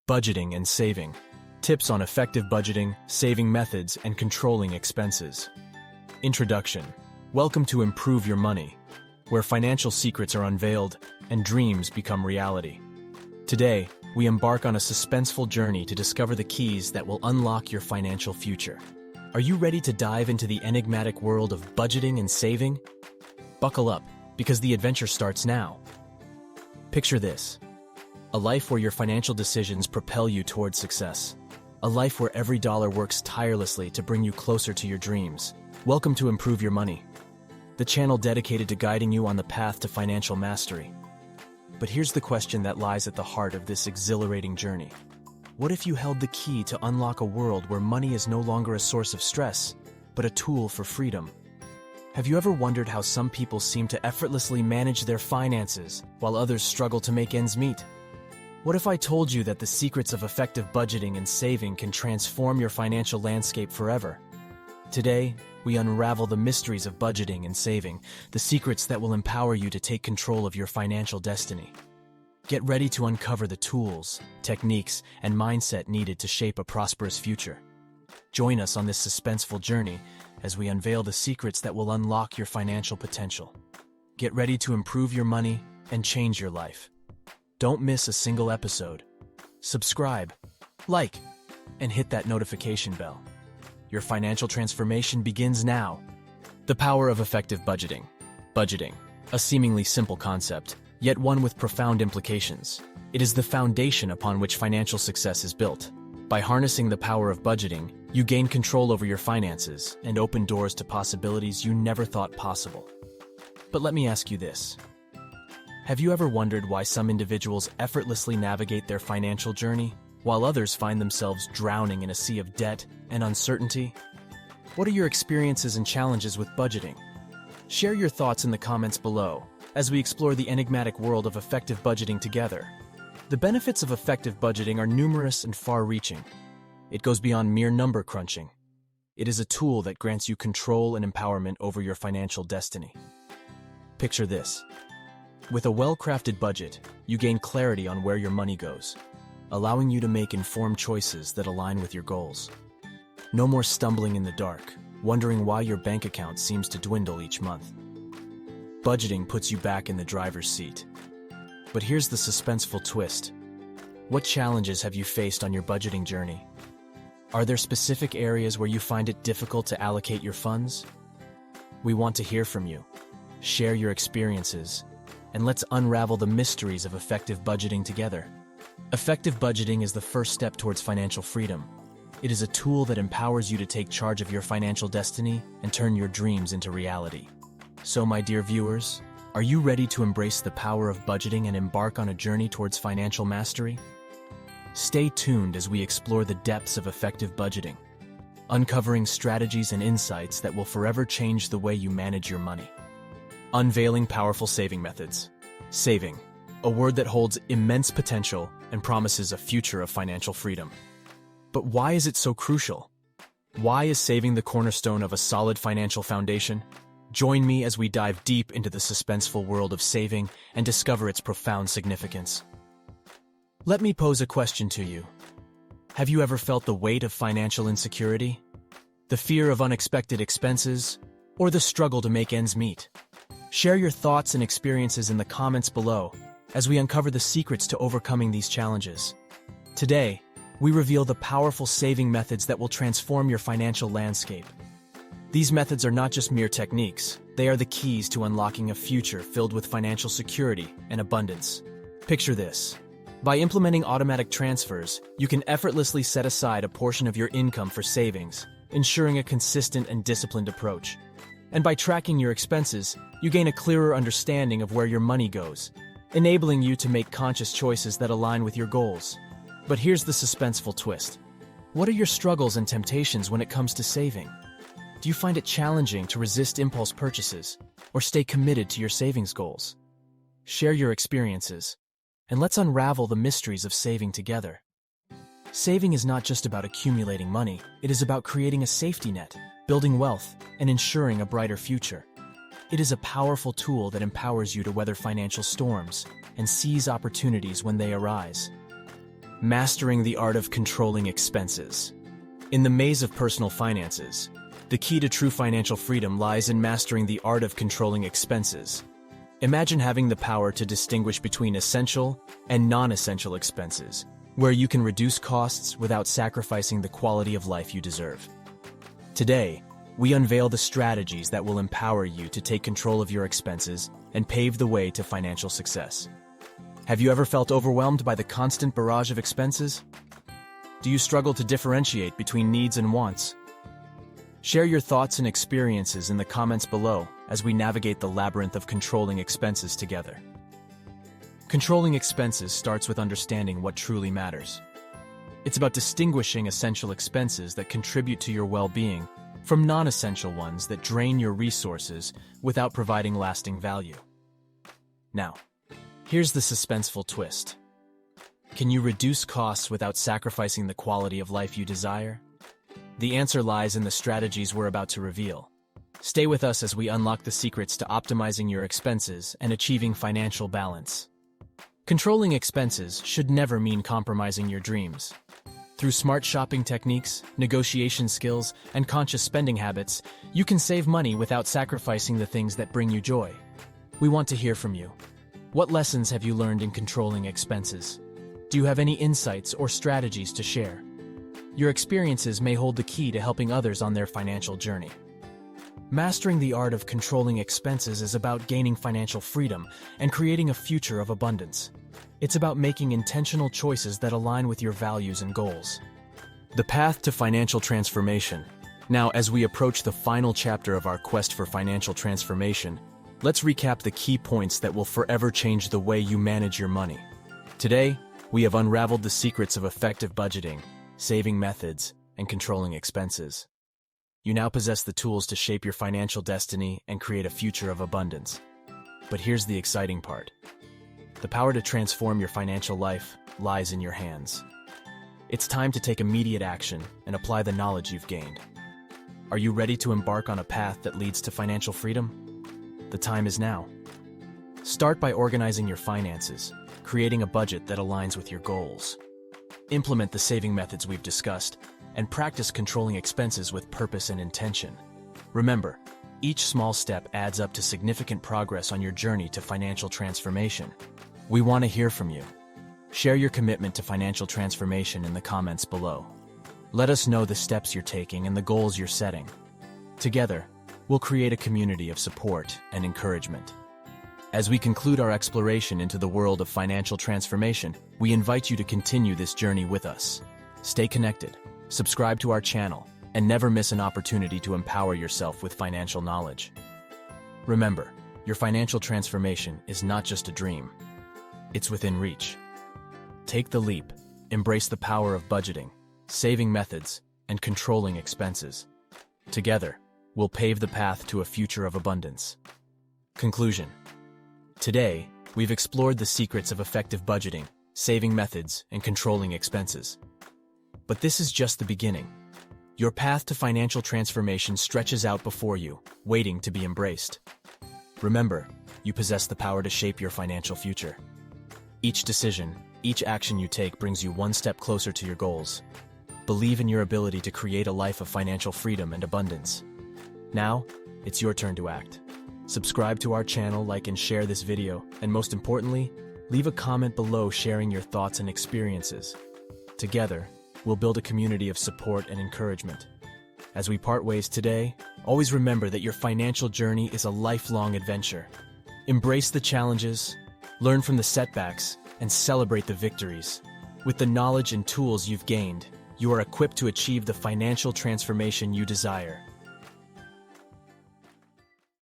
Budgeting and saving. Tips on effective budgeting, saving methods, and controlling expenses. Introduction. Welcome to Improve Your Money, where financial secrets are unveiled and dreams become reality. Today, we embark on a suspenseful journey to discover the keys that will unlock your financial future. Are you ready to dive into the enigmatic world of budgeting and saving? Buckle up, because the adventure starts now. Picture this: a life where your financial decisions propel you towards success. A life where every dollar works tirelessly to bring you closer to your dreams. Welcome to Improve Your Money, the channel dedicated to guiding you on the path to financial mastery. But here's the question that lies at the heart of this exhilarating journey. What if you held the key to unlock a world where money is no longer a source of stress, but a tool for freedom? Have you ever wondered how some people seem to effortlessly manage their finances while others struggle to make ends meet? What if I told you that the secrets of effective budgeting and saving can transform your financial landscape forever? Today, we unravel the mysteries of budgeting and saving, the secrets that will empower you to take control of your financial destiny. Get ready to uncover the tools, techniques, and mindset needed to shape a prosperous future. Join us on this suspenseful journey as we unveil the secrets that will unlock your financial potential. Get ready to improve your money and change your life. Don't miss a single episode. Subscribe, like, and hit that notification bell. Your financial transformation begins now. The power of effective budgeting. Budgeting, a seemingly simple concept, yet one with profound implications. It is the foundation upon which financial success is built. By harnessing the power of budgeting, you gain control over your finances and open doors to possibilities you never thought possible. But let me ask you this. Have you ever wondered why some individuals effortlessly navigate their financial journey, while others find themselves drowning in a sea of debt and uncertainty? What are your experiences and challenges with budgeting? Share your thoughts in the comments below as we explore the enigmatic world of effective budgeting together. The benefits of effective budgeting are numerous and far-reaching. It goes beyond mere number crunching. It is a tool that grants you control and empowerment over your financial destiny. Picture this. With a well-crafted budget, you gain clarity on where your money goes, allowing you to make informed choices that align with your goals. No more stumbling in the dark, wondering why your bank account seems to dwindle each month. Budgeting puts you back in the driver's seat. But here's the suspenseful twist. What challenges have you faced on your budgeting journey? Are there specific areas where you find it difficult to allocate your funds? We want to hear from you. Share your experiences, and let's unravel the mysteries of effective budgeting together. Effective budgeting is the first step towards financial freedom. It is a tool that empowers you to take charge of your financial destiny and turn your dreams into reality. So, my dear viewers, are you ready to embrace the power of budgeting and embark on a journey towards financial mastery? Stay tuned as we explore the depths of effective budgeting, uncovering strategies and insights that will forever change the way you manage your money. Unveiling powerful saving methods. Saving, a word that holds immense potential and promises a future of financial freedom. But why is it so crucial? Why is saving the cornerstone of a solid financial foundation? Join me as we dive deep into the suspenseful world of saving and discover its profound significance. Let me pose a question to you. Have you ever felt the weight of financial insecurity? The fear of unexpected expenses? Or the struggle to make ends meet? Share your thoughts and experiences in the comments below as we uncover the secrets to overcoming these challenges. Today, we reveal the powerful saving methods that will transform your financial landscape. These methods are not just mere techniques, they are the keys to unlocking a future filled with financial security and abundance. Picture this. By implementing automatic transfers, you can effortlessly set aside a portion of your income for savings, ensuring a consistent and disciplined approach. And by tracking your expenses, you gain a clearer understanding of where your money goes, enabling you to make conscious choices that align with your goals. But here's the suspenseful twist. What are your struggles and temptations when it comes to saving? Do you find it challenging to resist impulse purchases or stay committed to your savings goals? Share your experiences, and let's unravel the mysteries of saving together. Saving is not just about accumulating money, it is about creating a safety net, building wealth, and ensuring a brighter future. It is a powerful tool that empowers you to weather financial storms and seize opportunities when they arise. Mastering the art of controlling expenses. In the maze of personal finances, the key to true financial freedom lies in mastering the art of controlling expenses. Imagine having the power to distinguish between essential and non-essential expenses, where you can reduce costs without sacrificing the quality of life you deserve. Today, we unveil the strategies that will empower you to take control of your expenses and pave the way to financial success. Have you ever felt overwhelmed by the constant barrage of expenses? Do you struggle to differentiate between needs and wants? Share your thoughts and experiences in the comments below as we navigate the labyrinth of controlling expenses together. Controlling expenses starts with understanding what truly matters. It's about distinguishing essential expenses that contribute to your well-being from non-essential ones that drain your resources without providing lasting value. Now, here's the suspenseful twist. Can you reduce costs without sacrificing the quality of life you desire? The answer lies in the strategies we're about to reveal. Stay with us as we unlock the secrets to optimizing your expenses and achieving financial balance. Controlling expenses should never mean compromising your dreams. Through smart shopping techniques, negotiation skills, and conscious spending habits, you can save money without sacrificing the things that bring you joy. We want to hear from you. What lessons have you learned in controlling expenses? Do you have any insights or strategies to share? Your experiences may hold the key to helping others on their financial journey. Mastering the art of controlling expenses is about gaining financial freedom and creating a future of abundance. It's about making intentional choices that align with your values and goals. The path to financial transformation. Now, as we approach the final chapter of our quest for financial transformation, let's recap the key points that will forever change the way you manage your money. Today, we have unraveled the secrets of effective budgeting, saving methods, and controlling expenses. You now possess the tools to shape your financial destiny and create a future of abundance. But here's the exciting part. The power to transform your financial life lies in your hands. It's time to take immediate action and apply the knowledge you've gained. Are you ready to embark on a path that leads to financial freedom? The time is now. Start by organizing your finances, creating a budget that aligns with your goals. Implement the saving methods we've discussed, and practice controlling expenses with purpose and intention. Remember, each small step adds up to significant progress on your journey to financial transformation. We want to hear from you. Share your commitment to financial transformation in the comments below. Let us know the steps you're taking and the goals you're setting. Together, we'll create a community of support and encouragement. As we conclude our exploration into the world of financial transformation, we invite you to continue this journey with us. Stay connected, subscribe to our channel, and never miss an opportunity to empower yourself with financial knowledge. Remember, your financial transformation is not just a dream. It's within reach. Take the leap, embrace the power of budgeting, saving methods, and controlling expenses. Together, we'll pave the path to a future of abundance. Conclusion. Today, we've explored the secrets of effective budgeting, saving methods, and controlling expenses. But this is just the beginning. Your path to financial transformation stretches out before you, waiting to be embraced. Remember, you possess the power to shape your financial future. Each decision, each action you take brings you one step closer to your goals. Believe in your ability to create a life of financial freedom and abundance. Now, it's your turn to act. Subscribe to our channel, like and share this video, and most importantly, leave a comment below sharing your thoughts and experiences. Together, we'll build a community of support and encouragement. As we part ways today, always remember that your financial journey is a lifelong adventure. Embrace the challenges, learn from the setbacks, and celebrate the victories. With the knowledge and tools you've gained, you are equipped to achieve the financial transformation you desire.